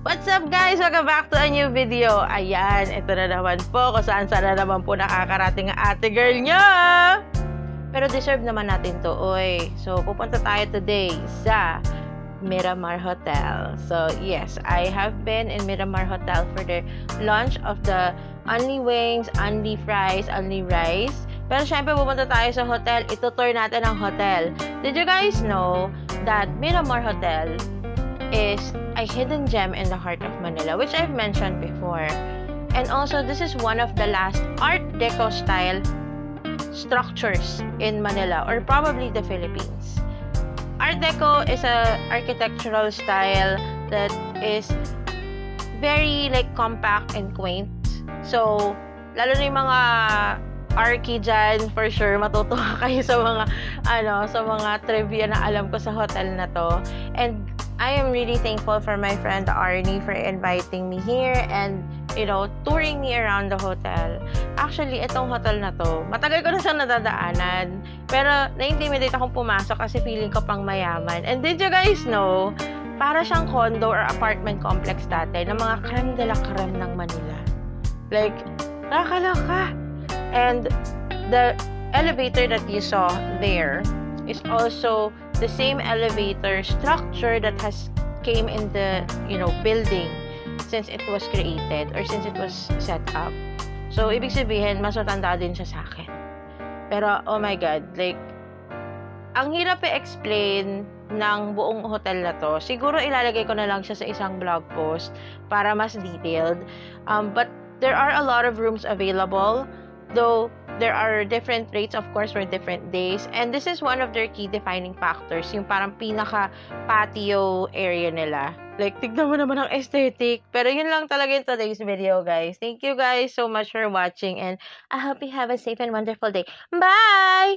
What's up guys? Welcome back to a new video. Ayan, ito na naman po kung saan na naman po nakakarating ang ate girl nyo. Pero deserve naman natin to, oy. So, pupunta tayo today sa Miramar Hotel. So, yes, I have been in Miramar Hotel for the launch of the Only Wings, Only Fries, Only Rice. Pero syempre, pupunta tayo sa hotel. Itutour natin ang hotel. Did you guys know that Miramar Hotel is a hidden gem in the heart of Manila, which I've mentioned before. And also, this is one of the last Art Deco style structures in Manila, or probably the Philippines. Art Deco is a architectural style that is very like compact and quaint. So, lalo na yung mga arky dyan, for sure, matutuwa kayo sa mga, sa mga trivia na alam ko sa hotel na to. And I am really thankful for my friend Arnie for inviting me here and, touring me around the hotel. Actually, itong hotel na to, matagal ko na siyang nadadaanan. Pero, na-intimidate akong pumasok kasi feeling ko pang mayaman. And did you guys know, para siyang condo or apartment complex dati ng mga creme de la creme ng Manila. Like, nakakaloka. And the elevator that you saw there is also the same elevator structure that has came in the building since it was created or since it was set up. So ibig sabihin mas matanda din siya sa akin. Pero oh my god, like ang hirap i-explain ng buong hotel na to. Siguro ilalagay ko na lang siya sa isang blog post para mas detailed. But there are a lot of rooms available, though there are different rates, of course, for different days. And this is one of their key defining factors, yung parang pinaka-patio area nila. Like, tignan mo naman ang aesthetic. Pero yun lang talaga yung today's video, guys. Thank you guys so much for watching, and I hope you have a safe and wonderful day. Bye!